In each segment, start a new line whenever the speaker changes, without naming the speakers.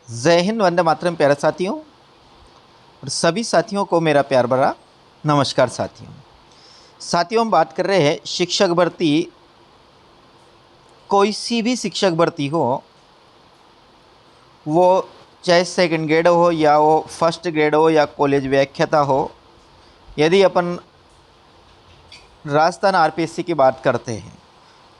जय हिंद, वंदे मातरम। प्यारे साथियों और सभी साथियों को मेरा प्यार भरा नमस्कार। साथियों हम बात कर रहे हैं शिक्षक भर्ती। कोई सी भी शिक्षक भर्ती हो, वो चाहे सेकंड ग्रेड हो या वो फर्स्ट ग्रेड हो या कॉलेज व्याख्याता हो। यदि अपन राजस्थान आरपीएससी की बात करते हैं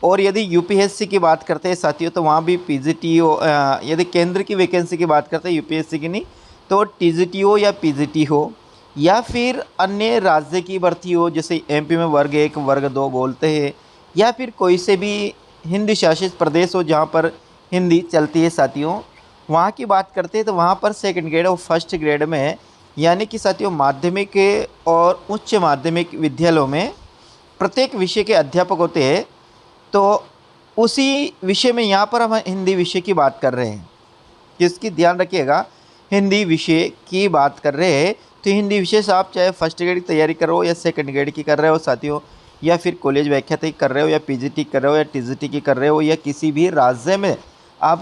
और यदि यूपीएससी की बात करते हैं साथियों, तो वहाँ भी पीजीटी हो। यदि केंद्र की वैकेंसी की बात करते हैं, यूपीएससी की नहीं, तो टीजीटी हो या पीजीटी हो या फिर अन्य राज्य की भर्ती हो, जैसे एमपी में वर्ग 1 वर्ग 2 बोलते हैं, या फिर कोई से भी हिंदी शासित प्रदेश हो जहाँ पर हिंदी चलती है साथियों, वहाँ की बात करते हैं तो वहाँ पर सेकंड ग्रेड और फर्स्ट ग्रेड में, यानी कि साथियों माध्यमिक और उच्च माध्यमिक विद्यालयों में प्रत्येक विषय के अध्यापक होते हैं। तो उसी विषय में यहाँ पर हम हिंदी विषय की बात कर रहे हैं, जिसकी ध्यान रखिएगा, हिंदी विषय की बात कर रहे हैं। तो हिंदी विषय से आप चाहे फर्स्ट ग्रेड की तैयारी कर रहे हो या सेकंड ग्रेड की कर रहे हो साथियों, या फिर कॉलेज व्याख्याता की कर रहे हो या पीजीटी कर रहे हो या टीजीटी की कर रहे हो, या किसी भी राज्य में आप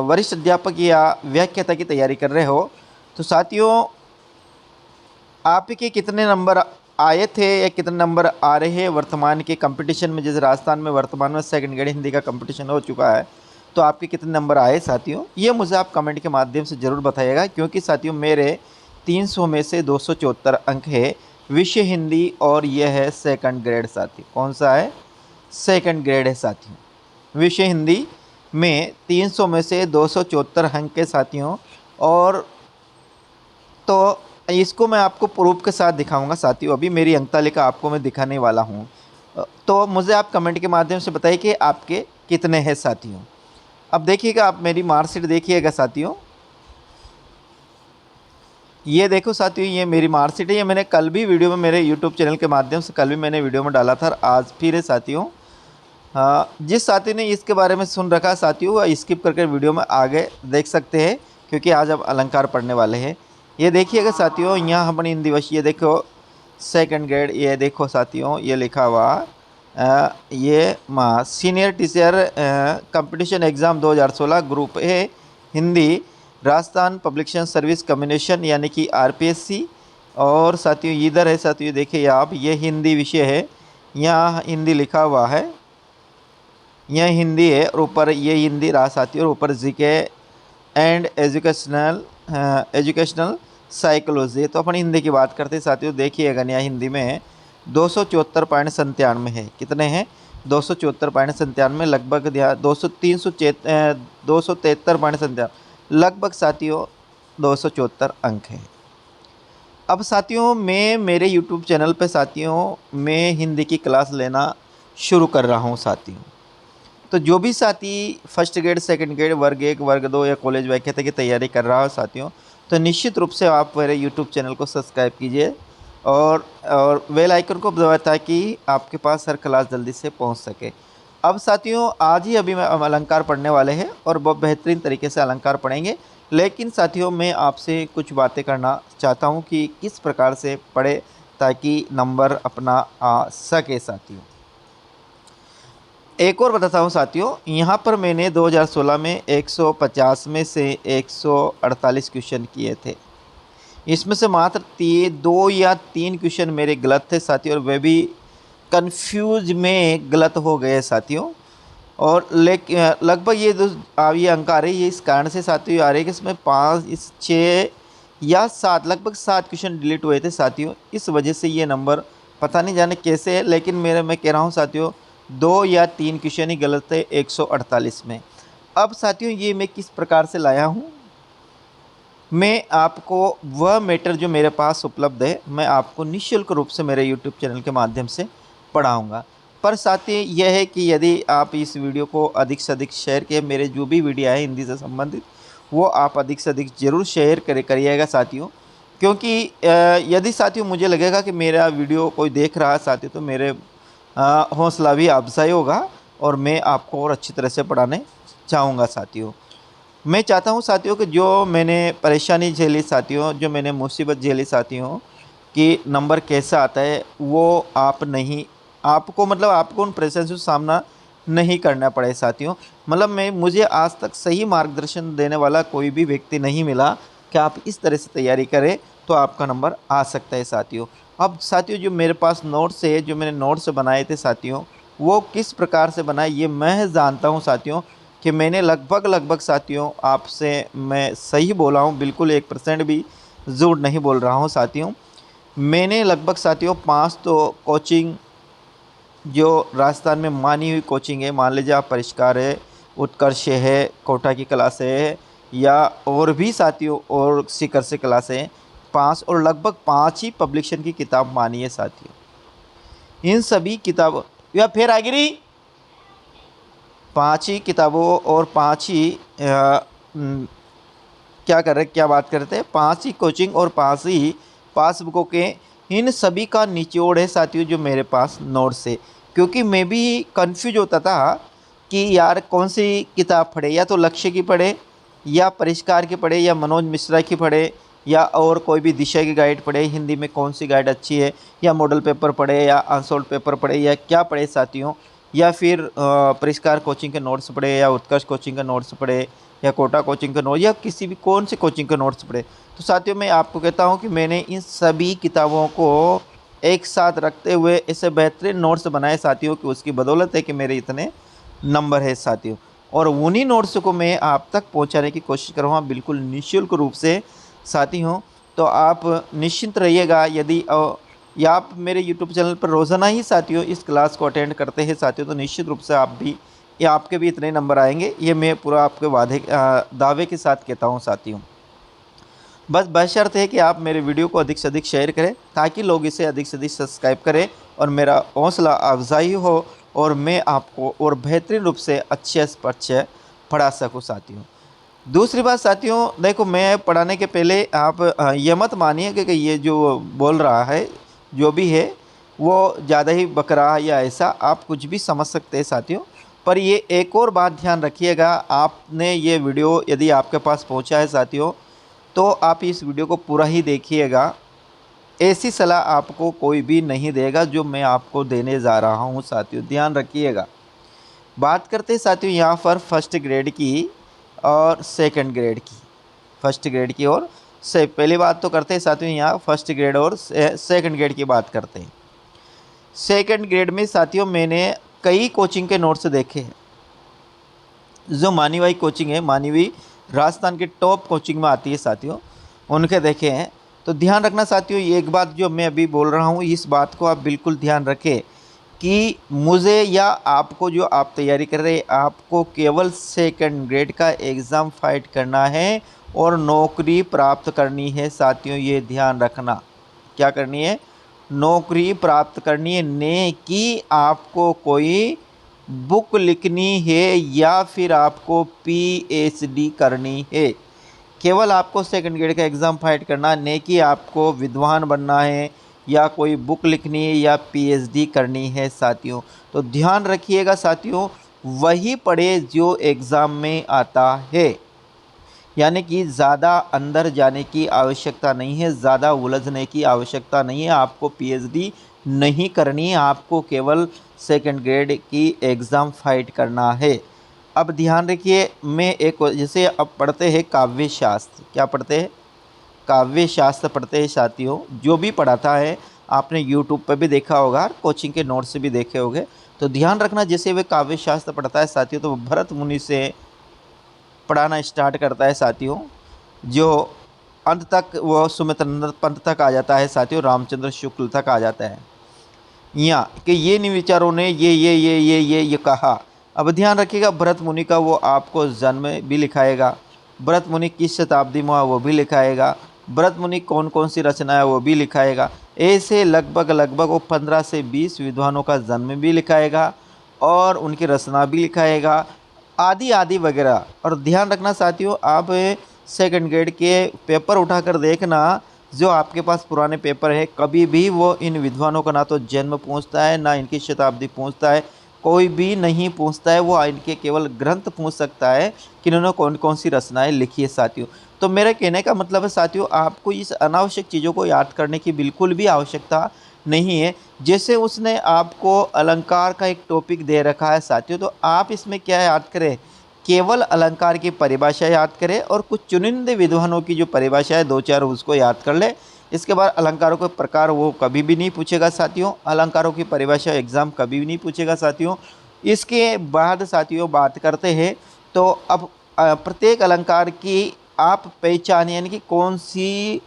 वरिष्ठ अध्यापक या व्याख्याता की तैयारी कर रहे हो, तो साथियों आपके कितने नंबर आए थे या कितने नंबर आ रहे हैं वर्तमान के कंपटीशन में। जैसे राजस्थान में वर्तमान में सेकंड ग्रेड हिंदी का कंपटीशन हो चुका है, तो आपके कितने नंबर आए साथियों, ये मुझे आप कमेंट के माध्यम से ज़रूर बताइएगा। क्योंकि साथियों मेरे 300 में से 274 अंक है विषय हिंदी, और यह है सेकंड ग्रेड साथियों। कौन सा है? सेकंड ग्रेड है साथियों। विषय हिंदी में 300 में से 274 अंक के साथियों। और तो इसको मैं आपको प्रूफ के साथ दिखाऊंगा साथियों। अभी मेरी अंक तालिका आपको मैं दिखाने वाला हूँ। तो मुझे आप कमेंट के माध्यम से बताइए कि आपके कितने हैं साथियों। अब देखिएगा, आप मेरी मार्कशीट देखिएगा साथियों। ये देखो साथियों, ये मेरी मार्कशीट है। ये मैंने कल भी वीडियो में मेरे यूट्यूब चैनल के माध्यम से कल भी मैंने वीडियो में डाला था, और आज फिर है साथियों। हाँ, जिस साथी ने इसके बारे में सुन रखा साथियों, वह स्किप करके वीडियो में आगे देख सकते हैं, क्योंकि आज अब अलंकार पढ़ने वाले हैं। ये देखिएगा साथियों, यहाँ अपनी हिंदी दिवस, ये देखो सेकंड ग्रेड, ये देखो साथियों, ये लिखा हुआ ये senior teacher competition exam 2016 group A Hindi, Rajasthan publication service communication, यानी कि आरपीएससी। और साथियों इधर है साथियों, देखिए आप, ये हिंदी विषय है, यहाँ हिंदी लिखा हुआ है, यह हिंदी है, और ऊपर ये हिंदी रहा साथियों, और ऊपर जीके एंड एजुकेशनल साइकोलॉजी। तो अपन हिंदी की बात करते हैं साथियों। देखिएगा, यहाँ हिंदी में 274.97 है। कितने हैं? 274.97, लगभग 273.97, लगभग साथियों 274 अंक है। अब साथियों मैं मेरे यूट्यूब चैनल पे साथियों मैं हिंदी की क्लास लेना शुरू कर रहा हूँ साथियों। तो जो भी साथी फर्स्ट ग्रेड सेकंड ग्रेड वर्ग 1 वर्ग 2 या कॉलेज व्याख्याता की तैयारी कर रहा हो साथियों, तो निश्चित रूप से आप मेरे यूट्यूब चैनल को सब्सक्राइब कीजिए और बेल आइकन को दबाएं, ताकि आपके पास हर क्लास जल्दी से पहुंच सके। अब साथियों आज ही अभी मैं अलंकार पढ़ने वाले हैं, और बहुत बेहतरीन तरीके से अलंकार पढ़ेंगे। लेकिन साथियों मैं आपसे कुछ बातें करना चाहता हूं कि किस प्रकार से पढ़े ताकि नंबर अपना आ सके साथियों। एक और बताता हूँ साथियों, यहाँ पर मैंने 2016 में 150 में से 148 क्वेश्चन किए थे। इसमें से मात्र 2 या 3 क्वेश्चन मेरे गलत थे साथियों, और वे भी कंफ्यूज में गलत हो गए साथियों। और लगभग ये अंक आ रहे हैं, ये इस कारण से साथियों आ रहे हैं कि इसमें 6 या 7, लगभग 7 क्वेश्चन डिलीट हुए थे साथियों। इस वजह से ये नंबर पता नहीं जाने कैसे है, लेकिन मैं कह रहा हूँ साथियों 2 या 3 क्वेश्चन ही गलत थे 148 में। अब साथियों ये मैं किस प्रकार से लाया हूँ, मैं आपको वह मैटर जो मेरे पास उपलब्ध है, मैं आपको निःशुल्क रूप से मेरे यूट्यूब चैनल के माध्यम से पढ़ाऊँगा। पर साथियों यह है कि यदि आप इस वीडियो को अधिक से अधिक शेयर किए, मेरे जो भी वीडियो है हिंदी से संबंधित, वो आप अधिक से अधिक ज़रूर शेयर करिएगा साथियों। क्योंकि यदि साथियों मुझे लगेगा कि मेरा वीडियो कोई देख रहा है साथियों, तो मेरे हौसला भी अफजाई होगा, और मैं आपको और अच्छी तरह से पढ़ाने चाहूँगा साथियों। मैं चाहता हूँ साथियों कि जो मैंने परेशानी झेली साथियों, जो मैंने मुसीबत झेली साथियों, कि नंबर कैसा आता है वो आप नहीं, आपको मतलब आपको उन परेशानियों से सामना नहीं करना पड़े साथियों। मतलब मुझे आज तक सही मार्गदर्शन देने वाला कोई भी व्यक्ति नहीं मिला कि आप इस तरह से तैयारी करें तो आपका नंबर आ सकता है साथियों। अब साथियों जो मेरे पास नोट्स है, जो मैंने नोट्स बनाए थे साथियों, वो किस प्रकार से बनाए ये मैं जानता हूँ साथियों कि मैंने लगभग साथियों आपसे मैं सही बोला हूँ, बिल्कुल 1% भी झूठ नहीं बोल रहा हूँ साथियों। मैंने लगभग साथियों 5 तो कोचिंग जो राजस्थान में मानी हुई कोचिंग है, मान लीजिए आप परिष्कार है, उत्कर्ष है, कोटा की क्लास है, या और भी साथियों और शिखर से क्लास है, 5 और लगभग 5 ही पब्लिकेशन की किताब मानी है साथियों। इन सभी किताबों या फिर आगिरी 5 ही किताबों और 5 ही क्या बात करते हैं, 5 ही कोचिंग और 5 ही पासबुकों के, इन सभी का निचोड़ है साथियों जो मेरे पास नोट्स है। क्योंकि मैं भी कंफ्यूज होता था कि यार कौन सी किताब पढ़े, या तो लक्ष्य की पढ़े, या परिष्कार की पढ़े, या मनोज मिश्रा की पढ़े, या और कोई भी दिशा की गाइड पढ़े, हिंदी में कौन सी गाइड अच्छी है, या मॉडल पेपर पढ़े, या अनसोल्ड पेपर पढ़े, या क्या पढ़े साथियों, या फिर परिष्कार कोचिंग के नोट्स पढ़े, या उत्कर्ष कोचिंग के नोट्स पढ़े, या कोटा कोचिंग के नोट्स, या किसी भी कौन से कोचिंग के नोट्स पढ़े। तो साथियों मैं आपको कहता हूँ कि मैंने इन सभी किताबों को एक साथ रखते हुए ऐसे बेहतरीन नोट्स बनाए साथियों कि उसकी बदौलत है कि मेरे इतने नंबर है साथियों। और उन्हीं नोट्स को मैं आप तक पहुंचाने की कोशिश करूँगा बिल्कुल निःशुल्क रूप से साथियों। तो आप निश्चिंत रहिएगा। यदि या आप मेरे यूट्यूब चैनल पर रोज़ाना ही साथियों इस क्लास को अटेंड करते हैं साथियों, तो निश्चित रूप से आप भी या आपके भी इतने नंबर आएंगे, ये मैं पूरा आपके दावे के साथ कहता हूँ साथियों। बस बशर्त है कि आप मेरे वीडियो को अधिक से अधिक शेयर करें ताकि लोग इसे अधिक से अधिक सब्सक्राइब करें और मेरा हौसला अफजाई हो और मैं आपको और बेहतरीन रूप से अच्छे से अच्छे पढ़ा सकूँ साथियों। दूसरी बात साथियों, देखो मैं पढ़ाने के पहले आप ये मत मानिए कि ये जो बोल रहा है जो भी है वो ज़्यादा ही बक रहा है या ऐसा, आप कुछ भी समझ सकते हैं साथियों। पर ये एक और बात ध्यान रखिएगा, आपने ये वीडियो यदि आपके पास पहुंचा है साथियों तो आप इस वीडियो को पूरा ही देखिएगा। ऐसी सलाह आपको कोई भी नहीं देगा जो मैं आपको देने जा रहा हूं साथियों, ध्यान रखिएगा। बात करते हैं साथियों यहाँ पर फर्स्ट ग्रेड की और सेकंड ग्रेड की। फर्स्ट ग्रेड की और से पहली बात तो करते हैं साथियों यहाँ फर्स्ट ग्रेड और सेकंड ग्रेड की बात करते हैं। सेकंड ग्रेड में साथियों मैंने कई कोचिंग के नोट्स देखे हैं। जो मानी हुई कोचिंग है, मानी हुई राजस्थान के टॉप कोचिंग में आती है साथियों, उनके देखे हैं। तो ध्यान रखना साथियों, ये एक बात जो मैं अभी बोल रहा हूँ इस बात को आप बिल्कुल ध्यान रखें कि मुझे या आपको, जो आप तैयारी कर रहे हैं, आपको केवल सेकंड ग्रेड का एग्ज़ाम फाइट करना है और नौकरी प्राप्त करनी है साथियों। ये ध्यान रखना, क्या करनी है, नौकरी प्राप्त करनी है, ने कि आपको कोई बुक लिखनी है या फिर आपको पीएचडी करनी है। केवल आपको सेकंड ग्रेड का एग्ज़ाम फाइट करना, ने कि आपको विद्वान बनना है या कोई बुक लिखनी है या पीएचडी करनी है साथियों। तो ध्यान रखिएगा साथियों, वही पढ़े जो एग्ज़ाम में आता है। यानी कि ज़्यादा अंदर जाने की आवश्यकता नहीं है, ज़्यादा उलझने की आवश्यकता नहीं है, आपको पीएचडी नहीं करनी है, आपको केवल सेकंड ग्रेड की एग्ज़ाम फाइट करना है। अब ध्यान रखिए, मैं एक जैसे अब पढ़ते हैं काव्य शास्त्र, क्या पढ़ते हैं, काव्य शास्त्र पढ़ते हैं साथियों। जो भी पढ़ाता है आपने यूट्यूब पर भी देखा होगा, कोचिंग के नोट्स से भी देखे होंगे। तो ध्यान रखना, जैसे वे काव्य शास्त्र पढ़ता है साथियों तो भरत मुनि से पढ़ाना स्टार्ट करता है साथियों, जो अंत तक वो सुमित्रानंद पंत तक आ जाता है साथियों, रामचंद्र शुक्ल तक आ जाता है। यहाँ कि ये नहीं विचारों ने ये कहा। अब ध्यान रखिएगा, भरत मुनि का वो आपको जन्म भी लिखाएगा, भरत मुनि किस शताब्दी में वो भी लिखाएगा, भरत मुनि कौन कौन सी रचना है वो भी लिखाएगा। ऐसे लगभग वो 15 से 20 विद्वानों का जन्म भी लिखाएगा और उनकी रचना भी लिखाएगा, आदि आदि वगैरह। और ध्यान रखना साथियों, आप सेकंड ग्रेड के पेपर उठाकर देखना, जो आपके पास पुराने पेपर है, कभी भी वो इन विद्वानों का ना तो जन्म पूछता है ना इनकी शताब्दी पूछता है, कोई भी नहीं पूछता है। वो इनके केवल ग्रंथ पूछ सकता है कि इन्होंने कौन कौन सी रचनाएं लिखी है साथियों। तो मेरा कहने का मतलब है साथियों, आपको इस अनावश्यक चीज़ों को याद करने की बिल्कुल भी आवश्यकता नहीं है। जैसे उसने आपको अलंकार का एक टॉपिक दे रखा है साथियों, तो आप इसमें क्या याद करें, केवल अलंकार की परिभाषा याद करें और कुछ चुनिंदे विद्वानों की जो परिभाषा है 2-4 उसको याद कर ले। इसके बाद अलंकारों के प्रकार वो कभी भी नहीं पूछेगा साथियों, अलंकारों की परिभाषा एग्जाम कभी भी नहीं पूछेगा साथियों। इसके बाद साथियों बात करते हैं, तो अब प्रत्येक अलंकार की आप पहचान, यानी कि कौन सी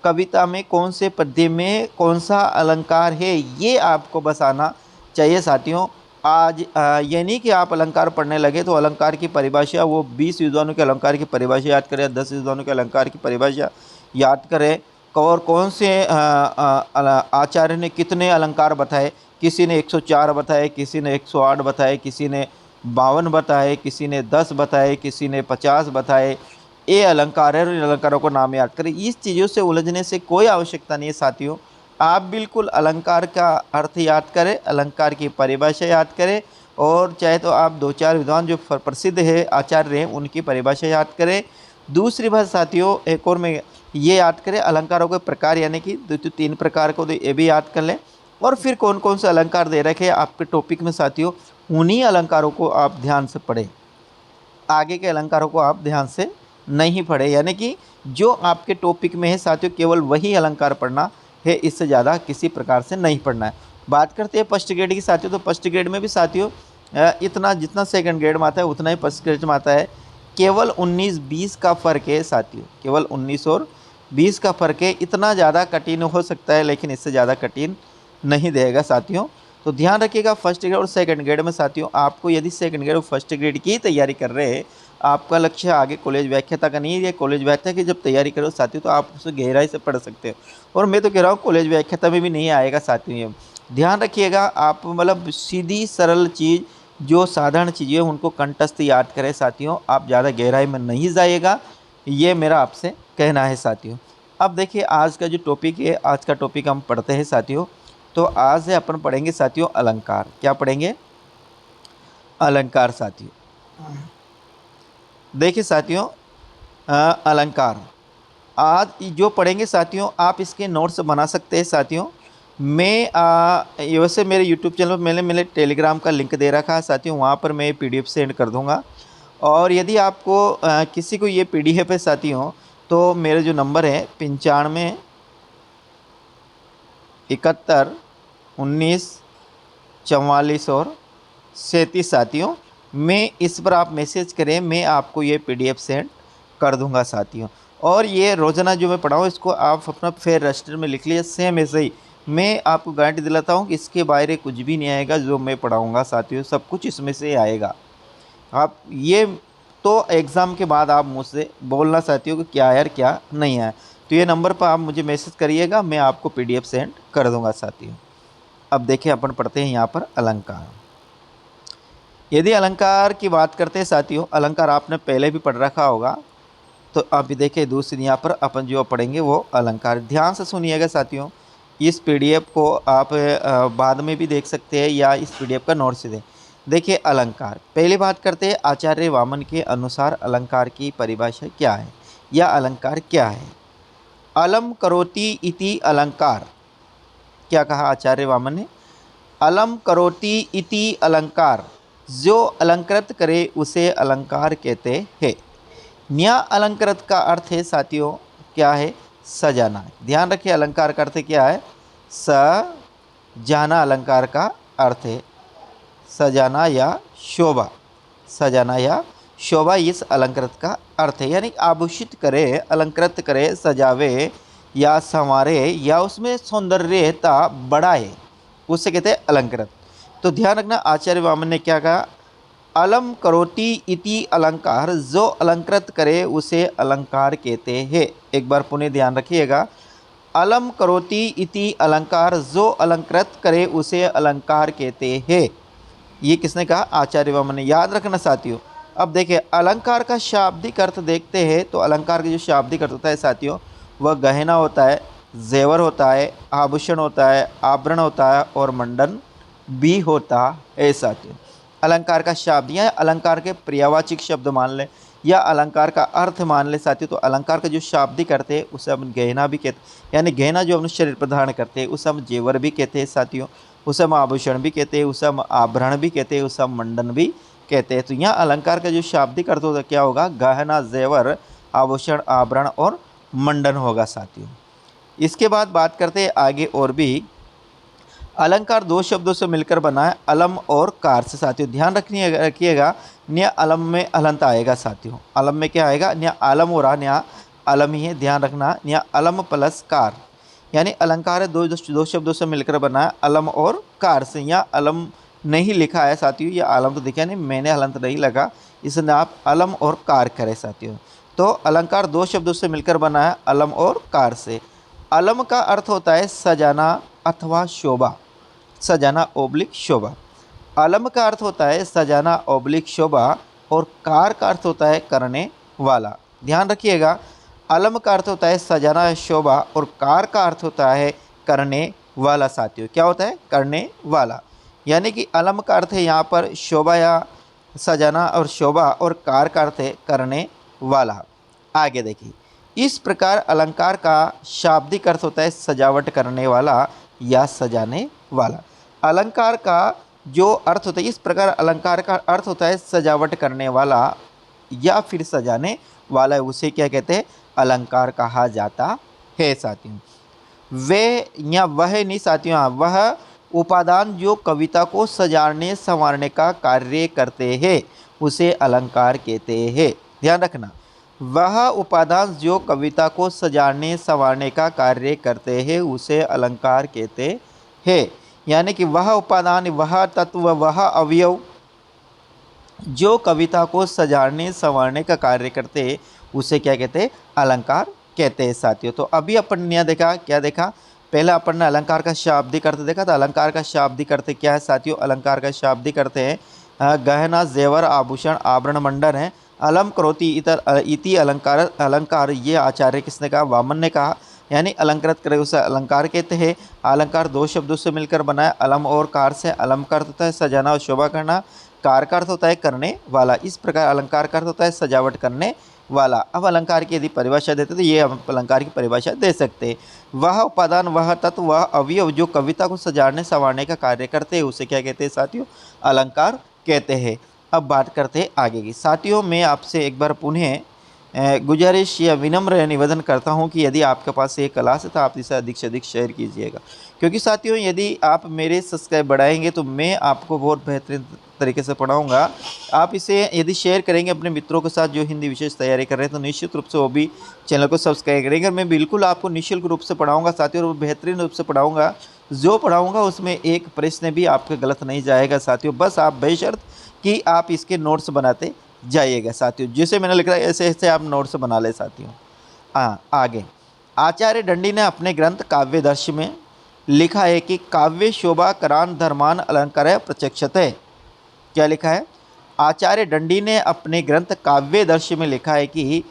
कविता में, कौन से पद्य में कौन सा अलंकार है, ये आपको बताना चाहिए साथियों। आज ये नहीं कि आप अलंकार पढ़ने लगे तो अलंकार की परिभाषा वो 20 विद्वानों के अलंकार की परिभाषा याद करें, 10 विद्वानों के अलंकार की परिभाषा याद करें, और कौन से आचार्य ने कितने अलंकार बताए। किसी ने 104 बताए, किसी ने 108 बताए, किसी ने 52 बताए, किसी ने 10 बताए, किसी ने 50 बताए। ये अलंकार है और इन अलंकारों को नाम याद करें। इस चीज़ों से उलझने से कोई आवश्यकता नहीं है साथियों। आप बिल्कुल अलंकार का अर्थ याद करें, अलंकार की परिभाषा याद करें, और चाहे तो आप 2-4 विद्वान जो प्रसिद्ध है आचार्य हैं उनकी परिभाषा याद करें। दूसरी बात साथियों, एक और मैं ये याद करें, अलंकारों के प्रकार, यानी कि 2-3 प्रकार को, तो ये भी याद कर लें। और फिर कौन कौन से अलंकार दे रखे हैं आपके टॉपिक में साथियों, उन्हीं अलंकारों को आप ध्यान से पढ़ें। आगे के अलंकारों को आप ध्यान से नहीं पढ़े, यानी कि जो आपके टॉपिक में है साथियों केवल वही अलंकार पढ़ना है, इससे ज़्यादा किसी प्रकार से नहीं पढ़ना है। बात करते हैं फर्स्ट ग्रेड की साथियों, तो फर्स्ट ग्रेड में भी साथियों इतना जितना सेकंड ग्रेड में आता है उतना ही फर्स्ट ग्रेड में आता है। केवल 19-20 का फ़र्क है साथियों, केवल 19 और 20 का फ़र्क है। इतना ज़्यादा कठिन हो सकता है लेकिन इससे ज़्यादा कठिन नहीं देगा साथियों। तो ध्यान रखिएगा फर्स्ट ग्रेड और सेकंड ग्रेड में साथियों, आपको यदि सेकंड ग्रेड और फर्स्ट ग्रेड की तैयारी कर रहे हैं, आपका लक्ष्य आगे कॉलेज व्याख्याता का नहीं है, कॉलेज व्याख्याता की जब तैयारी करो साथियों तो आप उसे गहराई से पढ़ सकते हो। और मैं तो कह रहा हूँ कॉलेज व्याख्याता में भी नहीं आएगा साथियों। ये ध्यान रखिएगा, आप मतलब सीधी सरल चीज़ जो साधारण चीज़ें उनको कंठस्थ याद करें साथियों, आप ज़्यादा गहराई में नहीं जाइएगा, ये मेरा आपसे कहना है साथियों। अब देखिए आज का जो टॉपिक है, आज का टॉपिक हम पढ़ते हैं साथियों। तो आज से अपन पढ़ेंगे साथियों अलंकार। क्या पढ़ेंगे? अलंकार साथियों। देखिए साथियों अलंकार आज जो पढ़ेंगे साथियों, आप इसके नोट्स बना सकते हैं साथियों। मैं वैसे मेरे यूट्यूब चैनल पर मैंने मेरे टेलीग्राम का लिंक दे रखा है साथियों, वहाँ पर मैं PDF सेंड कर दूँगा। और यदि आपको किसी को ये PDF है साथियों, तो मेरे जो नंबर है 95 71 19 44 और 37 साथियों, मैं इस पर आप मैसेज करें, मैं आपको ये PDF सेंड कर दूंगा साथियों। और ये रोज़ाना जो मैं पढ़ाऊँ इसको आप अपना फेयर रजिस्टर में लिख लीजिए। सेम ऐसे ही मैं आपको गारंटी दिलाता हूँ कि इसके बाहर कुछ भी नहीं आएगा, जो मैं पढ़ाऊँगा साथियों सब कुछ इसमें से आएगा। आप ये तो एग्ज़ाम के बाद आप मुझसे बोलना साथियों कि क्या आया क्या नहीं आया, तो ये नंबर पर आप मुझे मैसेज करिएगा, मैं आपको PDF सेंड कर दूँगा साथियों। अब देखिए अपन पढ़ते हैं यहाँ पर अलंकार। यदि अलंकार की बात करते हैं साथियों, अलंकार आपने पहले भी पढ़ रखा होगा, तो अभी देखिए दूसरी यहाँ पर अपन जो पढ़ेंगे वो अलंकार। ध्यान से सुनिएगा साथियों, इस PDF को आप बाद में भी देख सकते हैं या इस PDF का नोट से दें। देखिए अलंकार, पहली बात करते हैं आचार्य वामन के अनुसार अलंकार की परिभाषा क्या है या अलंकार क्या है। अलम करोति इति अलंकार, क्या कहा आचार्य वामन ने? अलम करोति इति अलंकार, जो अलंकृत करे उसे अलंकार कहते हैं। न्या अलंकृत का अर्थ है साथियों क्या है? सजाना। ध्यान रखिए अलंकार का अर्थ क्या है? सजाना अलंकार का अर्थ है, सजाना या शोभा, सजाना या शोभा इस अलंकृत का अर्थ है, यानी आभूषित करे, अलंकृत करे, सजावे या संवारे या उसमें सौंदर्यता बढ़ाए, उसे कहते हैं अलंकृत। तो ध्यान रखना आचार्य वामन ने क्या कहा? अलम करोति इति अलंकार, जो अलंकृत करे उसे अलंकार कहते हैं। एक बार पुनः ध्यान रखिएगा, अलम करोति इति अलंकार, जो अलंकृत करे उसे अलंकार कहते हैं। ये किसने कहा? आचार्य वामन ने। याद रखना साथियों। अब देखिए अलंकार का शाब्दिक अर्थ देखते हैं, तो अलंकार का जो शाब्दिक अर्थ होता है साथियों, वह गहना होता है, जेवर होता है, आभूषण होता है, आभरण होता है और मंडन भी होता है साथियों। अलंकार का शब्द या अलंकार के पर्यायवाची शब्द मान लें, या अलंकार का अर्थ मान ले साथियों, तो अलंकार का जो शाब्दिक अर्थ है उसे हम गहना भी कहते हैं, यानी गहना जो हम शरीर पर धारण करते हैं उसे हम जेवर भी कहते हैं साथियों, उसे हम आभूषण भी कहते हैं, उसे हम आभरण भी कहते हैं, उसे हम मंडन भी कहते हैं। तो यहाँ अलंकार का जो शाब्दिक अर्थ होगा क्या होगा, गहना, जेवर, आभूषण, आभरण और मंडन होगा साथियों। इसके बाद बात करते हैं आगे और भी। अलंकार दो शब्दों से मिलकर बना है, अलम और कार से साथियों। ध्यान रखिएगा, न्या अलम में अलंत आएगा साथियों। अलम में क्या आएगा, न्या अलम हो रहा, न्या अलम ही है, ध्यान रखना। न्या अलम प्लस कार, यानी अलंकार है दो शब्दों से मिलकर बना है, अलम और कार से। यहाँ अलम नहीं लिखा है साथियों, या अलम तो दिखा नहीं, मैंने अलंत नहीं लगा, इसलिए आप अलम और कार करें साथियों। तो अलंकार दो शब्दों से मिलकर बना है, अलम और कार से। अलम का अर्थ होता है सजाना अथवा शोभा, सजाना ओब्लिक शोभा। अलम का अर्थ होता है सजाना ओब्लिक शोभा, और कार का अर्थ होता है करने वाला। ध्यान रखिएगा, अलम का अर्थ होता है सजाना शोभा, और कार का अर्थ होता है करने वाला साथियों। क्या होता है, करने वाला। यानी कि अलम का अर्थ है यहाँ पर शोभा या सजाना और शोभा, और कार का अर्थ है करने वाला। आगे देखिए, इस प्रकार अलंकार का शाब्दिक अर्थ होता है सजावट करने वाला या सजाने वाला। अलंकार का जो अर्थ होता है, इस प्रकार अलंकार का अर्थ होता है सजावट करने वाला या फिर सजाने वाला, उसे क्या कहते हैं, अलंकार कहा जाता है साथियों। वे या वह नहीं साथियों, हाँ, वह उपादान जो कविता को सजाने संवारने का कार्य करते हैं उसे अलंकार कहते हैं। ध्यान रखना, वह उपादान जो कविता को सजाने संवारने का कार्य करते हैं उसे अलंकार कहते हैं। यानी कि वह उपादान, वह तत्व, वह अवयव जो कविता को सजाने संवारने का कार्य करते हैं उसे क्या कहते हैं, अलंकार कहते हैं साथियों। तो अभी अपन ने देखा, क्या देखा, पहले अपन ने अलंकार का शाब्दिक अर्थ देखा था। अलंकार का शाब्दिक अर्थ क्या है साथियों, अलंकार का शाब्दिक अर्थ है गहना, जेवर, आभूषण, आभरण, मंडन है। अलम करोति इति अलंकार, अलंकार ये आचार्य किसने कहा, वामन ने कहा। यानी अलंकृत करे उसे अलंकार कहते हैं। अलंकार दो शब्दों से मिलकर बना है, अलम और कार से। अलम का अर्थ होता है सजाना और शोभा करना, कार का अर्थ होता है करने वाला। इस प्रकार अलंकार का अर्थ होता है सजावट करने वाला। अब अलंकार की यदि परिभाषा देते तो ये हम अलंकार की परिभाषा दे सकते हैं। वह उपादान, वह तत्व, वह अवयव जो कविता को सजाने संवारने का कार्य करते हैं उसे क्या कहते हैं साथियों, अलंकार कहते हैं। अब बात करते हैं आगे की साथियों। मैं आपसे एक बार पुनः गुजारिश या विनम्र निवेदन करता हूं कि यदि आपके पास ये क्लास है तो आप इसे अधिक से अधिक शेयर कीजिएगा, क्योंकि साथियों यदि आप मेरे सब्सक्राइब बढ़ाएंगे तो मैं आपको बहुत बेहतरीन तरीके से पढ़ाऊंगा। आप इसे यदि शेयर करेंगे अपने मित्रों के साथ जो हिंदी विशेष तैयारी कर रहे हैं तो निश्चित रूप से वो भी चैनल को सब्सक्राइब करेंगे। मैं बिल्कुल आपको निःशुल्क रूप से पढ़ाऊँगा साथियों, और बेहतरीन रूप से पढ़ाऊँगा। जो पढ़ाऊँगा उसमें एक प्रश्न भी आपका गलत नहीं जाएगा साथियों। बस आप बेशर्त कि आप इसके नोट्स बनाते जाइएगा साथियों। जैसे मैंने लिखा है ऐसे ऐसे आप नोट्स बना ले साथियों। हाँ, आगे आचार्य दंडी ने अपने ग्रंथ काव्यदर्श में लिखा है कि काव्य शोभा करान धर्मान अलंकार प्रत्यक्षते। क्या लिखा है, आचार्य दंडी ने अपने ग्रंथ काव्यदर्श में लिखा है कि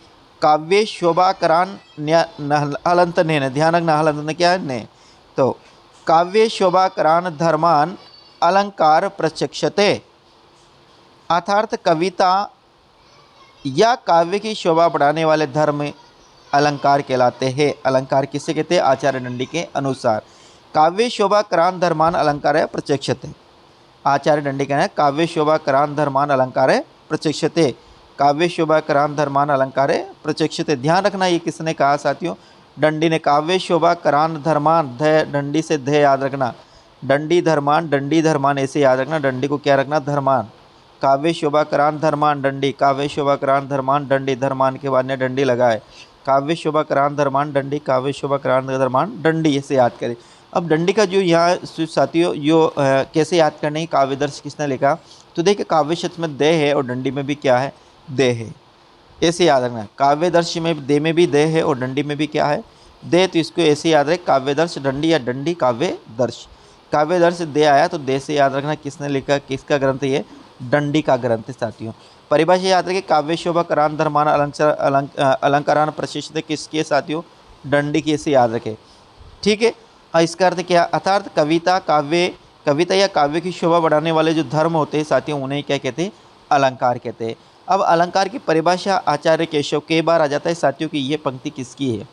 काव्य शोभा करान हलंत ने, ध्यान रखना हलंत ने क्या है ने, तो काव्य शोभा करान धर्मान अलंकार प्रत्यक्षते, अर्थात कविता या काव्य की शोभा बढ़ाने वाले धर्म अलंकार कहलाते हैं। अलंकार किसे कहते हैं, आचार्य दंडी के अनुसार काव्य शोभा करान धर्मान अलंकार है प्रत्यक्षते। आचार्य दंडी कहना है काव्य शोभा करान धर्मान अलंकार है प्रत्यक्षते, काव्य शोभा करान धर्मान अलंकार है प्रत्यक्षते। ध्यान रखना ये किसने कहा साथियों, दंडी ने। काव्य शोभा करान धर्मान, ध दंडी से ध याद रखना, दंडी धर्मान, दंडी धर्मान ऐसे याद रखना, दंडी को क्या रखना, धर्मान। काव्य शोभा करान धर्मान दंडी, काव्य शोभा करान धर्मान दंडी, धर्मान के बाद ने दंडी लगाए, काव्य शोभा करान धर्मान दंडी, काव्य शोभा करान धर्मान दंडी ऐसे याद करें। अब दंडी का जो यहाँ साथियों जो कैसे याद करने की, काव्यदर्श किसने लिखा, तो देखिए काव्य शब्द में दे है और दंडी में भी क्या है, दे है, ऐसे याद रखना। काव्यदर्श में दे में भी दे है और दंडी में भी क्या है, दे, तो इसको ऐसे याद रहे काव्यदर्श दंडी या दंडी काव्यदर्श। काव्यदर्श दे आया तो दे से याद रखना किसने लिखा, किसका ग्रंथ ये, दंडी का ग्रंथ है साथियों। परिभाषा याद रखिए, काव्य शोभा करान धर्मान अलंकारान प्रशिक्षित किसके साथियों, दंडी की, ऐसे याद रखें, ठीक है। इसका अर्थ क्या, अर्थात कविता, कविता या काव्य की शोभा बढ़ाने वाले जो धर्म होते हैं साथियों उन्हें क्या कहते हैं, अलंकार कहते हैं। अब अलंकार की परिभाषा आचार्य केशव कई बार आ जाता है साथियों की ये पंक्ति किसकी है,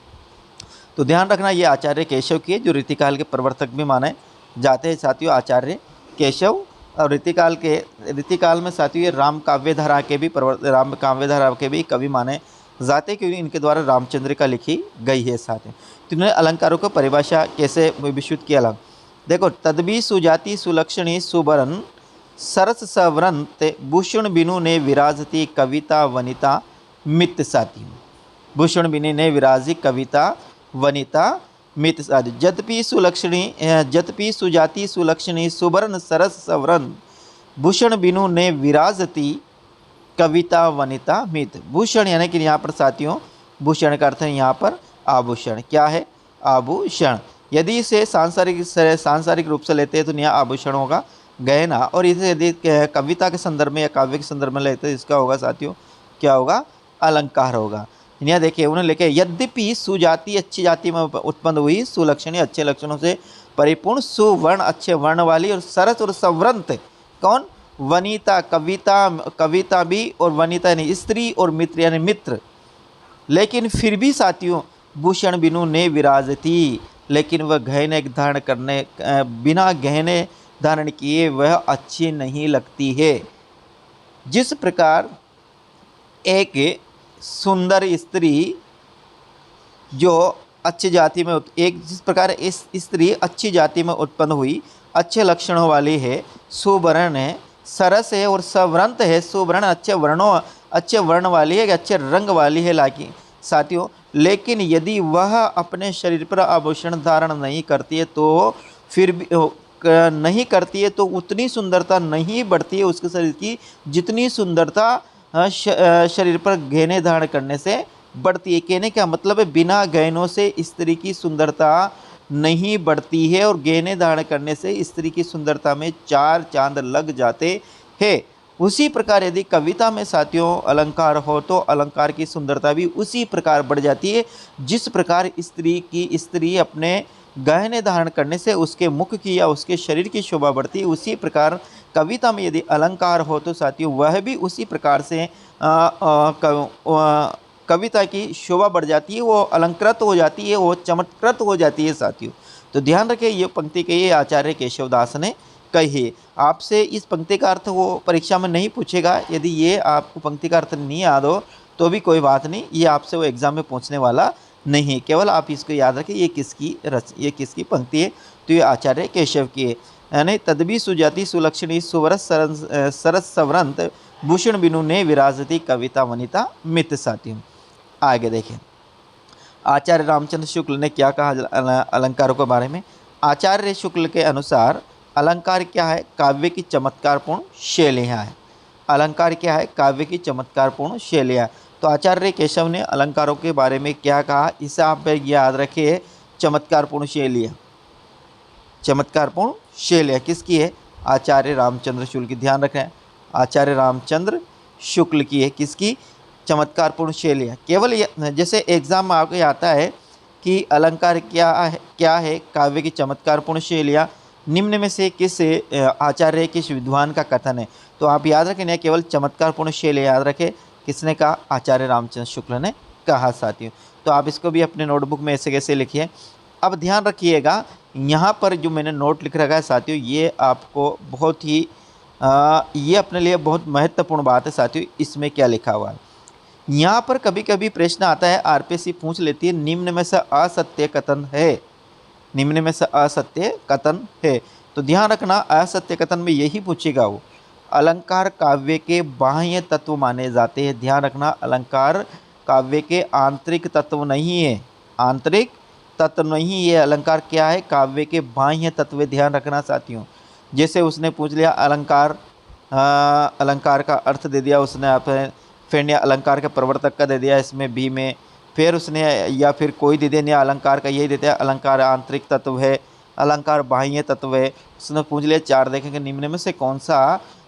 तो ध्यान रखना ये आचार्य केशव की है, जो रीतिकाल के प्रवर्तक भी माने जाते हैं साथियों आचार्य केशव। और रीतिकाल में साथियों ये राम काव्यधारा के भी राम काव्यधारा के भी कवि माने जाते, क्योंकि इनके द्वारा रामचंद्रिका लिखी गई है साथियों। तो इन्होंने अलंकारों को परिभाषा कैसे विशुद्ध किया अलग देखो, तद्भी सुजाति सुलक्षणी सुबरन सरस सवरंत भूषण बिनु ने विराजती कविता वनिता मित साथियों। भूषण बिनु ने विराजी कविता वनिता मित साथियों। जतपि सुजाति सुलक्षणी सुबरन सरस सवरन भूषण बिनु ने विराजती कविता वनिता मित। भूषण यानी कि यहाँ पर साथियों भूषण का अर्थ है यहाँ पर आभूषण। क्या है? आभूषण। यदि इसे सांसारिक रूप से लेते हैं तो यहाँ आभूषण होगा गहना, और इसे यदि कविता के संदर्भ में या काव्य के संदर्भ में लेते हैं इसका होगा साथियों क्या होगा? अलंकार होगा। यहाँ देखिए उन्होंने लिखे, यद्यपि सुजाति अच्छी जाति में उत्पन्न हुई, सुलक्षणी अच्छे लक्षणों से परिपूर्ण, सुवर्ण अच्छे वर्ण वाली, और सरस और सवृंत कौन? वनिता कविता भी, और वनिता यानी स्त्री, और मित्र यानी मित्र। लेकिन फिर भी साथियों भूषण बिनु ने विराजती, लेकिन वह गहने धारण करने बिना गहने धारण किए वह अच्छी नहीं लगती है। जिस प्रकार एक सुंदर स्त्री जो अच्छी जाति में जिस प्रकार इस स्त्री अच्छी जाति में उत्पन्न हुई, अच्छे लक्षणों वाली है, सुवर्ण है, सरस है और सवृंत है। सुवर्ण अच्छे वर्ण वाली है, अच्छे रंग वाली है लाकी साथियों। लेकिन यदि वह अपने शरीर पर आभूषण धारण नहीं करती है तो फिर भी नहीं करती है तो उतनी सुंदरता नहीं बढ़ती है उसके शरीर की जितनी सुंदरता शरीर पर गहने धारण करने से बढ़ती है। कहने का मतलब है बिना गहनों से स्त्री की सुंदरता नहीं बढ़ती है, और गहने धारण करने से स्त्री की सुंदरता में 4 चांद लग जाते हैं। उसी प्रकार यदि कविता में साथियों अलंकार हो तो अलंकार की सुंदरता भी उसी प्रकार बढ़ जाती है। जिस प्रकार स्त्री अपने गहने धारण करने से उसके मुख की या उसके शरीर की शोभा बढ़ती है, उसी प्रकार कविता में यदि अलंकार हो तो साथियों वह भी उसी प्रकार से कविता की शोभा बढ़ जाती है, वो अलंकृत हो जाती है, वो चमत्कृत हो जाती है साथियों। तो ध्यान रखें ये पंक्ति कही है आचार्य केशवदास ने कही है। आपसे इस पंक्ति का अर्थ वो परीक्षा में नहीं पूछेगा, यदि ये आपको पंक्ति का अर्थ नहीं याद हो तो भी कोई बात नहीं, ये आपसे वो एग्जाम में पूछने वाला नहीं, केवल आप इसको याद रखें ये किसकी पंक्ति है, तो ये आचार्य केशव की है। यानी तद्भी सुजाति सुलक्षणी सुवरस सरस सवरंत भूषण बिनु ने विराजती कविता वनिता मित साथियों। आगे देखें आचार्य रामचंद्र शुक्ल ने क्या कहा अलंकारों के बारे में। आचार्य शुक्ल के अनुसार अलंकार क्या है? काव्य की चमत्कारपूर्ण शैलियाँ है। अलंकार क्या है? काव्य की चमत्कारपूर्ण शैलियाँ। तो आचार्य केशव ने अलंकारों के बारे में क्या कहा, इसे आप याद रखिए। चमत्कारपूर्ण शैलियाँ, चमत्कारपूर्ण शैलियाँ किसकी है? आचार्य रामचंद्र शुक्ल की। ध्यान रखें आचार्य रामचंद्र शुक्ल की है। किसकी? चमत्कारपूर्ण शैलियाँ। केवल जैसे एग्जाम में आपको आता है कि अलंकार क्या है काव्य की चमत्कारपूर्ण शैलियाँ, निम्न में से किस आचार्य किस विद्वान का कथन है, तो आप याद रखें नहीं केवल चमत्कारपूर्ण शैली याद रखें। किसने कहा? आचार्य रामचंद्र शुक्ल ने कहा साथियों। तो आप इसको भी अपने नोटबुक में ऐसे कैसे लिखिए। अब ध्यान रखिएगा यहाँ पर जो मैंने नोट लिख रखा है साथियों, ये आपको बहुत ही ये अपने लिए बहुत महत्वपूर्ण बात है साथियों। इसमें क्या लिखा हुआ है यहाँ पर कभी कभी प्रश्न आता है, आरपीएससी पूछ लेती है निम्न में से असत्य कथन है, निम्न में से असत्य कथन है। तो ध्यान रखना असत्य कथन में यही पूछेगा वो। अलंकार काव्य के बाह्य तत्व माने जाते हैं। ध्यान रखना अलंकार काव्य के आंतरिक तत्व नहीं है, आंतरिक तत्व नहीं है। अलंकार क्या है? काव्य के बाह्य तत्व। ध्यान रखना साथियों। जैसे उसने पूछ लिया अलंकार, अलंकार का अर्थ दे दिया उसने, आप फिर अलंकार के प्रवर्तक का दे दिया इसमें बी में, फिर उसने या फिर कोई दे दिया अलंकार का यही देते हैं अलंकार आंतरिक तत्व है, अलंकार बाह्य तत्व है। उसने पूछ लिया 4, देखेंगे निम्न में से कौन सा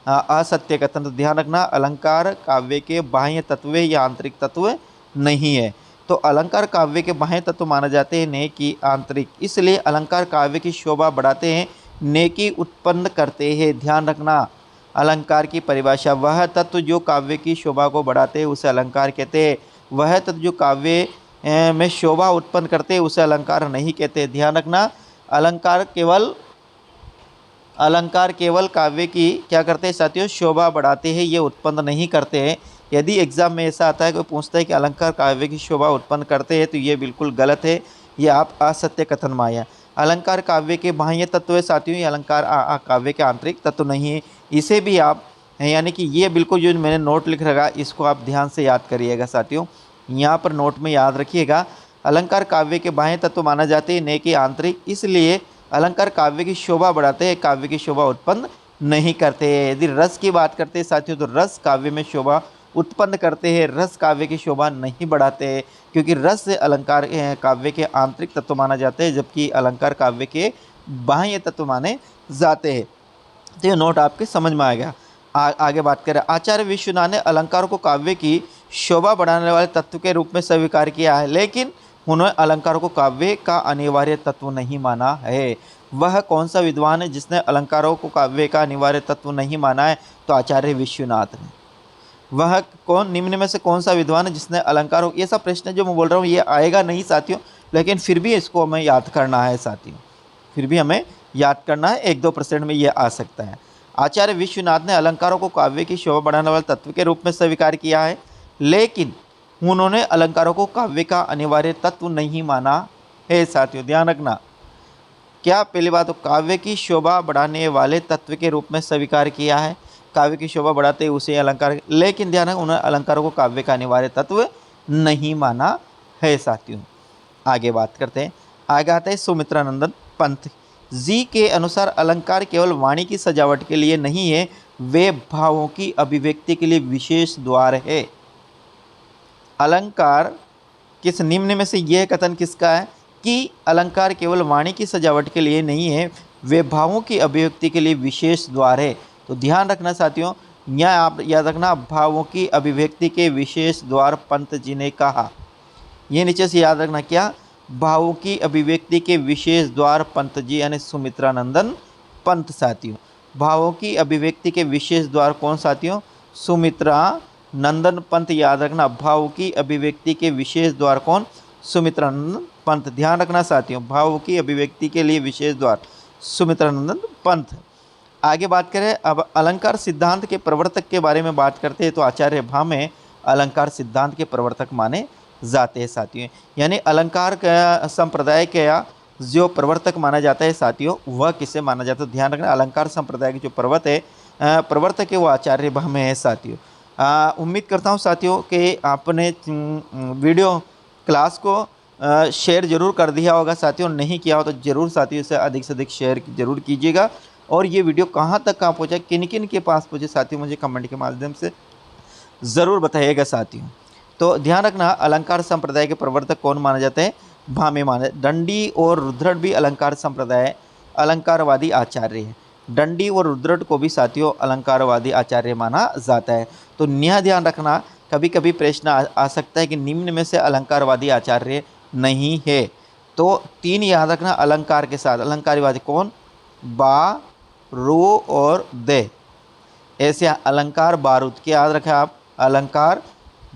असत्य कथन। तो ध्यान रखना अलंकार काव्य के बाह्य तत्व या आंतरिक तत्व नहीं है। तो अलंकार काव्य के बाह्य तत्व माने जाते हैं, नेकी आंतरिक। इसलिए अलंकार काव्य की शोभा बढ़ाते हैं, नेकी उत्पन्न करते हैं। ध्यान रखना अलंकार की परिभाषा, वह तत्व जो काव्य की शोभा को बढ़ाते हैं उसे अलंकार कहते हैं। वह तत्व जो काव्य में शोभा उत्पन्न करते हैं उसे अलंकार नहीं कहते। ध्यान रखना, अलंकार केवल काव्य की क्या करते हैं साथियों, शोभा बढ़ाते हैं, ये उत्पन्न नहीं करते हैं। यदि एग्जाम में ऐसा आता है, कोई पूछता है कि अलंकार काव्य की शोभा उत्पन्न करते हैं, तो ये बिल्कुल गलत है, ये आप असत्य कथन में आया। अलंकार काव्य के बाह्य तत्व है साथियों, ये अलंकार काव्य के आंतरिक तत्व नहीं है। इसे भी आप यानी कि ये बिल्कुल जो मैंने नोट लिख रखा इसको आप ध्यान से याद करिएगा साथियों, यहाँ पर नोट में याद रखिएगा। अलंकार काव्य के बाह्य तत्व माना जाते हैं, न कि आंतरिक, इसलिए अलंकार काव्य की शोभा बढ़ाते हैं, काव्य की शोभा उत्पन्न नहीं करते। यदि रस की बात करते हैं साथियों, तो रस काव्य में शोभा उत्पन्न करते हैं, रस काव्य की शोभा नहीं बढ़ाते हैं, क्योंकि रस अलंकार काव्य के आंतरिक तत्व माना जाते हैं, जबकि अलंकार काव्य के बाह्य तत्व माने जाते हैं। तो ये नोट आपके समझ में आ गया। आगे बात करें, आचार्य विश्वनाथ ने अलंकार को काव्य की शोभा बढ़ाने वाले तत्व के रूप में स्वीकार किया है, लेकिन उन्होंने अलंकार को काव्य का अनिवार्य तत्व नहीं माना है। वह कौन सा विद्वान है जिसने अलंकारों को काव्य का अनिवार्य तत्व नहीं माना है? तो आचार्य विश्वनाथ ने। वह कौन, निम्न में से कौन सा विद्वान है जिसने अलंकारों, ये सब प्रश्न जो मैं बोल रहा हूँ ये आएगा नहीं साथियों, लेकिन फिर भी इसको हमें याद करना है साथियों, फिर भी हमें याद करना है, 1-2% में ये आ सकता है। आचार्य विश्वनाथ ने अलंकारों को काव्य की शोभा बढ़ाने वाले तत्व के रूप में स्वीकार किया है, लेकिन उन्होंने अलंकारों को काव्य का अनिवार्य तत्व नहीं माना है साथियों। ध्यान रखना, क्या पहली बात तो काव्य की शोभा बढ़ाने वाले तत्व के रूप में स्वीकार किया है, काव्य की शोभा बढ़ाते उसे अलंकार, लेकिन ध्यान रखना उन्होंने अलंकारों को काव्य का अनिवार्य तत्व नहीं माना है साथियों। आगे बात करते हैं, आगे आता है सुमित्रानंदन पंत जी के अनुसार अलंकार केवल वाणी की सजावट के लिए नहीं है, वे भावों की अभिव्यक्ति के लिए विशेष द्वार है। अलंकार किस निम्न में से यह कथन किसका है कि अलंकार केवल वाणी की सजावट के लिए नहीं है, वे भावों की अभिव्यक्ति के लिए विशेष द्वार है। तो ध्यान रखना साथियों, यहाँ आप याद रखना, भावों की अभिव्यक्ति के विशेष द्वार पंत जी ने कहा। ये नीचे से याद रखना, क्या, भावों की अभिव्यक्ति के विशेष द्वार पंत जी यानी सुमित्रानंदन पंत साथियों। भावों की अभिव्यक्ति के विशेष द्वार कौन साथियों? सुमित्रानंदन पंत। याद रखना, भाव की अभिव्यक्ति के विशेष द्वार कौन? सुमित्रानंदन पंत। ध्यान रखना साथियों, भाव की अभिव्यक्ति के लिए विशेष द्वार सुमित्रानंदन पंत। आगे बात करें, अब अलंकार सिद्धांत के प्रवर्तक के बारे में बात करते हैं, तो आचार्य भामे अलंकार सिद्धांत के प्रवर्तक माने जाते हैं साथियों। यानी अलंकार का संप्रदाय का जो प्रवर्तक माना जाता है साथियों, वह किसे माना जाता है? ध्यान रखना, अलंकार संप्रदाय के जो प्रवर्तक है वो आचार्य भामे है साथियों। उम्मीद करता हूँ साथियों कि आपने वीडियो क्लास को शेयर जरूर कर दिया होगा साथियों, नहीं किया हो तो जरूर साथियों इसे अधिक से अधिक शेयर जरूर कीजिएगा। और ये वीडियो कहाँ तक कहाँ पहुँचा, किन किन के पास पहुँचे साथियों, मुझे कमेंट के माध्यम से ज़रूर बताइएगा साथियों। तो ध्यान रखना, अलंकार संप्रदाय के प्रवर्तक कौन माने जाते हैं? भामे माने। दंडी और रुद्रट भी अलंकार संप्रदाय अलंकारवादी आचार्य है। दंडी और रुद्रट को भी साथियों अलंकारवादी आचार्य माना जाता है। तो यह ध्यान रखना, कभी कभी प्रश्न आ सकता है कि निम्न में से अलंकारवादी आचार्य नहीं है, तो 3 याद रखना अलंकार के साथ। अलंकारवादी कौन? बा, रू और दे। ऐसे अलंकार बारूद के याद रखें आप, अलंकार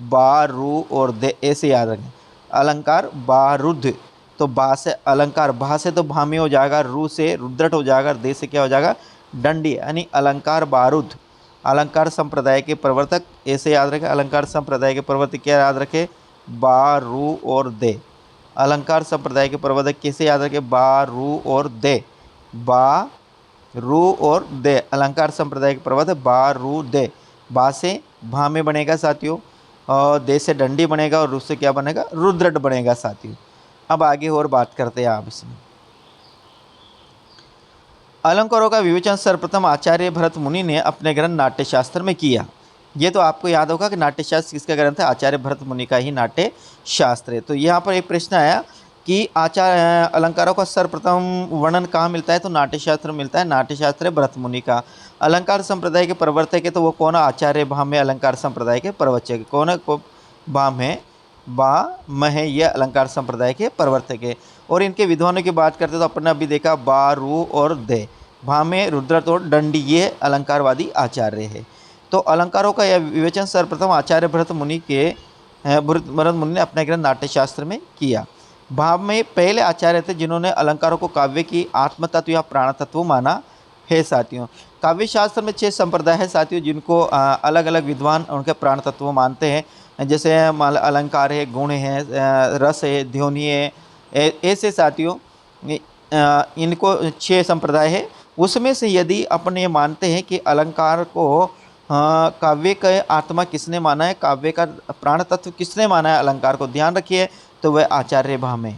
बा, रू और दे, ऐसे याद रखें। अलंकार बारूद, तो बा से अलंकार, बा से तो भामी हो जाएगा, रू से रुद्रट हो जाएगा, दे से क्या हो जाएगा? दंडी, यानी अलंकार बारूद। अलंकार संप्रदाय के प्रवर्तक ऐसे याद रखें, अलंकार संप्रदाय के प्रवर्तक क्या याद रखें? बा, रू और दे। अलंकार संप्रदाय के प्रवर्तक कैसे याद रखें? बा, रू और दे। बा, रू और दे। अलंकार संप्रदाय के प्रवर्तक बा, रू, दे। बा से भामे बनेगा साथियों, और दे से डंडी बनेगा, और रू से क्या बनेगा? रुद्रट बनेगा साथियों। अब आगे और बात करते हैं आप इसमें। अलंकारों का विवेचन सर्वप्रथम आचार्य भरत मुनि ने अपने ग्रंथ नाट्यशास्त्र में किया। ये तो आपको याद होगा कि नाट्यशास्त्र किसका ग्रंथ है? आचार्य भरत मुनि का ही नाट्यशास्त्र है। तो यहाँ पर एक प्रश्न आया कि अलंकारों का सर्वप्रथम वर्णन कहाँ मिलता है? तो नाट्यशास्त्र मिलता है। नाट्यशास्त्र भरत मुनि का। अलंकार संप्रदाय के प्रवर्तक है तो वो कौन? आचार्य भामे अलंकार संप्रदाय के प्रवचक कौन है? भामे ये अलंकार संप्रदाय के प्रवर्तक है। और इनके विद्वानों की बात करते तो अपन ने अभी देखा बा, रू और दे। भामे, रुद्रतोड़, दंडी ये अलंकारवादी आचार्य है। तो अलंकारों का यह विवेचन सर्वप्रथम आचार्य भरत मुनि ने अपने ग्रंथ नाट्यशास्त्र में किया। भाव में पहले आचार्य थे जिन्होंने अलंकारों को काव्य की आत्मतत्व या प्राण तत्व माना है साथियों। काव्य शास्त्र में 6 संप्रदाय है साथियों, जिनको अलग अलग विद्वान उनके प्राण तत्व मानते हैं। जैसे अलंकार है, गुण है, रस है, ध्वनि है, ऐसे साथियों इनको 6 संप्रदाय है। उसमें से यदि अपन ये मानते हैं कि अलंकार को काव्य का आत्मा किसने माना है, काव्य का प्राण तत्व किसने माना है अलंकार को, ध्यान रखिए, तो वह आचार्य भामे।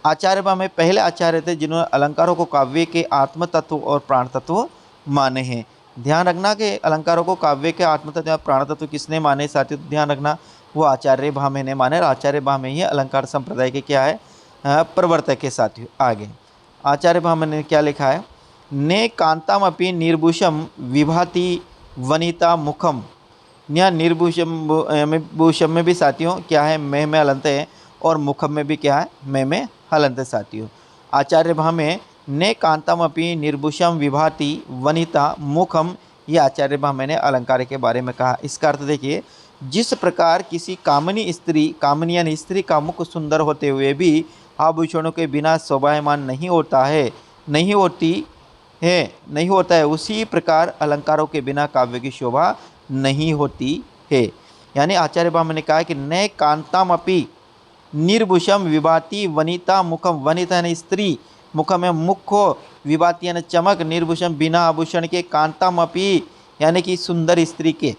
आचार्य भामे पहले आचार्य थे जिन्होंने अलंकारों को काव्य के आत्म तत्व और प्राण तत्व माने हैं। ध्यान रखना कि अलंकारों को काव्य के आत्म तत्व और प्राण तत्व किसने माने साथियों, ध्यान रखना वो आचार्य भामे ने माने। और आचार्य भामे ही अलंकार संप्रदाय के क्या है, प्रवर्तक है साथियों। आगे आचार्य भामे ने क्या लिखा है, ने कांतामपि निर्भूषम विभाति वनिता मुखम। यहाँ निर्भूषम में भी साथियों क्या है, में हलंत है, और मुखम में भी क्या है, में हलंत है साथियों। आचार्य भामे ने कांतामपि निर्भूषम विभाति वनिता मुखम, ये आचार्य भामे ने अलंकार के बारे में कहा। इसका अर्थ देखिए, जिस प्रकार किसी कामनी यानी स्त्री का मुख सुंदर होते हुए भी आभूषणों के बिना शोभायमान नहीं होता है, उसी प्रकार अलंकारों के बिना काव्य की शोभा नहीं होती है। यानी आचार्य भामे ने कहा कि न कांतामपि निर्भूषम विभाति वनिता मुखम, वनिता यानी स्त्री, मुखम में मुख हो, विभाति यानी चमक, निर्भूषम बिना आभूषण के, कांतामपि यानी कि सुंदर स्त्री के,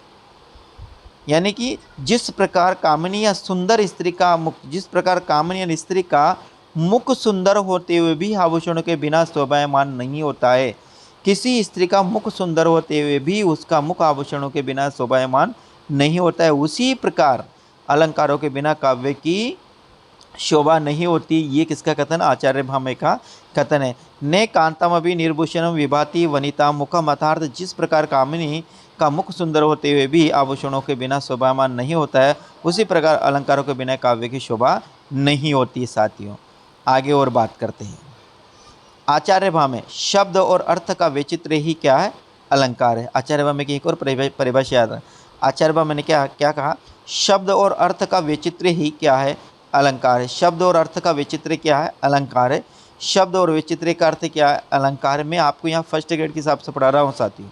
यानी कि जिस प्रकार कामनी या सुंदर स्त्री का मुख, जिस प्रकार कामनी या स्त्री का मुख सुंदर होते हुए भी आभूषणों के बिना शोभायमान नहीं होता है, किसी स्त्री का मुख सुंदर होते हुए भी उसका मुख आभूषणों के बिना शोभायमान नहीं होता है, उसी प्रकार अलंकारों के बिना काव्य की शोभा नहीं होती। ये किसका कथन, आचार्य भामे का कथन है। ने कांतामपि निर्भूषणम विभाति वनिता मुखम, अर्थात जिस प्रकार कामिनी का मुख सुंदर होते हुए भी आभूषणों के बिना शोभामान नहीं होता है, उसी प्रकार अलंकारों के बिना काव्य की शोभा नहीं होती साथियों। आगे और बात करते हैं। आचार्य भामे शब्द और अर्थ का वैचित्र्य ही क्या है, अलंकार है। आचार्य भामे की एक और परिभाषा याद है। आचार्य भामे ने क्या कहा, शब्द और अर्थ का वैचित्र्य ही क्या है, अलंकार है। शब्द और अर्थ का वैचित्र्य क्या है, अलंकार है। शब्द और वैचित्र्य का अर्थ क्या है, अलंकार। मैं आपको यहाँ फर्स्ट ग्रेड के हिसाब से पढ़ा रहा हूँ साथियों।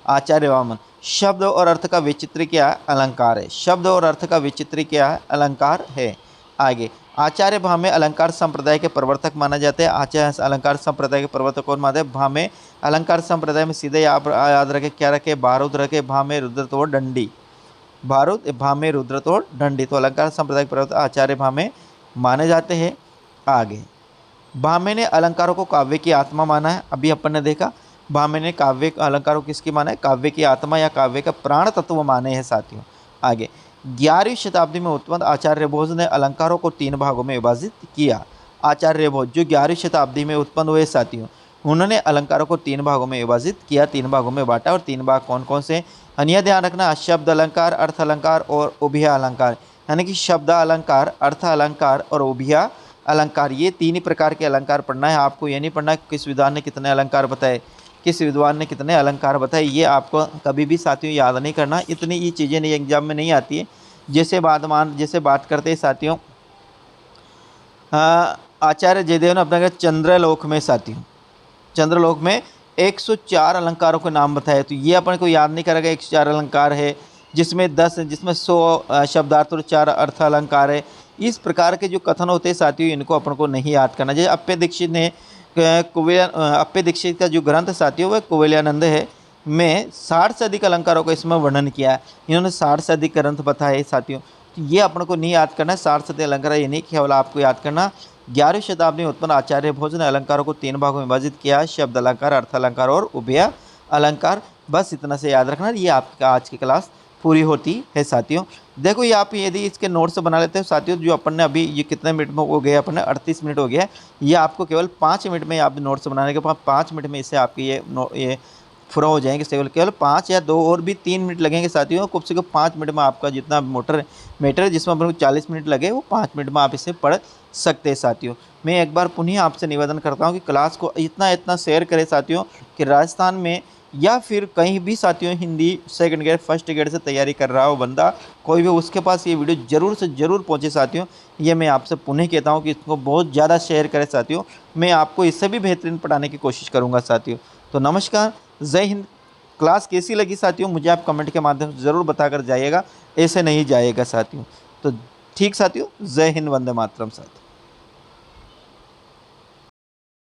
आचार्य भामन, शब्द और अर्थ का वैचित्र्य क्या है, अलंकार है। शब्द और अर्थ का वैचित्र्य क्या है, अलंकार है। आगे आचार्य भामे अलंकार संप्रदाय के प्रवर्तक माना जाता है। आचार्य अलंकार संप्रदाय के प्रवर्तक कौन मानते हैं, भामे। अलंकार संप्रदाय में सीधे याद रखे, क्या रखे, बारूद रखे, भामे, रुद्रतोड़, दंडी। बारूद, भामे, रुद्रतोड़, दंडी। तो अलंकार संप्रदाय के प्रवर्तक आचार्य भामे माने जाते हैं। आगे भामे ने अलंकारों को काव्य की आत्मा माना है। अभी अपन ने देखा भामे ने काव्य अलंकारों किसकी माना है, काव्य की आत्मा या काव्य का प्राण तत्व माने हैं साथियों। आगे 11वीं शताब्दी में उत्पन्न आचार्य भोज ने अलंकारों को 3 भागों में विभाजित किया। आचार्य भोज जो 11वीं शताब्दी में उत्पन्न हुए साथियों, उन्होंने अलंकारों को 3 भागों में विभाजित किया, 3 भागों में बांटा। और 3 भाग कौन कौन से, अन्य ध्यान रखना, शब्द अलंकार, अर्थ अलंकार और उभय अलंकार। यानी कि शब्द अलंकार, अर्थ अलंकार और उभय अलंकार, ये 3 ही प्रकार के अलंकार पढ़ना है आपको। ये नहीं पढ़ना किस विद्वान ने कितने अलंकार बताए, किस विद्वान ने कितने अलंकार बताए, ये आपको कभी भी साथियों याद नहीं करना। इतनी ये चीज़ें नहीं एग्जाम में नहीं आती है। जैसे बात करते हैं साथियों, आचार्य जयदेव ने अपना चंद्रलोक में साथियों, चंद्रलोक में 104 अलंकारों के नाम बताए। तो ये अपन को याद नहीं करेगा, 104 अलंकार है, जिसमें 100 शब्दार्थ और 4 अर्थ अलंकार है। इस प्रकार के जो कथन होते हैं साथियों, इनको अपन को नहीं याद करना। जैसे अप्पय दीक्षित का जो ग्रंथ साथियों वह कुवलयानंद है, में 60 से अधिक अलंकारों का इसमें वर्णन किया है। इन्होंने 60 से अधिक ग्रंथ बताए साथियों। तो ये अपन को नहीं याद करना है, 60 से अधिक अलंकार, ये नहीं केवल आपको याद करना। 11वीं शताब्दी में उत्पन्न आचार्य भोज ने अलंकारों को 3 भागों में विभाजित किया, शब्द अलंकार, अर्थ अलंकार और उभय अलंकार। बस इतना से याद रखना, ये आपका आज की क्लास पूरी होती है साथियों। देखो ये आप यदि इसके नोट्स बना लेते हो साथियों, जो अपन ने अभी ये कितने मिनट में हो गया, अपन ने 38 मिनट हो गया। ये आपको केवल 5 मिनट में आप नोट्स बनाने के बाद 5 मिनट में इससे आपकी ये पूरा हो जाएंगे। केवल 5 या 2 और भी 3 मिनट लगेंगे साथियों। कम से कम 5 मिनट में आपका जितना मैटर जिसमें अपन को 40 मिनट लगे वो 5 मिनट में आप इसे पढ़ सकते हैं साथियों। मैं एक बार पुनः आपसे निवेदन करता हूँ कि क्लास को इतना शेयर करें साथियों कि राजस्थान में या फिर कहीं भी साथियों Hindi second grade first grade से तैयारी कर रहा हो बंदा कोई भी, उसके पास ये वीडियो ज़रूर से ज़रूर पहुंचे साथियों। ये मैं आपसे पुनः कहता हूं कि इसको बहुत ज़्यादा शेयर करें साथियों। मैं आपको इससे भी बेहतरीन पढ़ाने की कोशिश करूंगा साथियों। तो नमस्कार, जय हिंद। क्लास कैसी लगी साथियों मुझे आप कमेंट के माध्यम से ज़रूर बताकर जाइएगा, ऐसे नहीं जाइएगा साथियों। तो ठीक साथियों, जय हिंद, वंदे मातरम साथियों।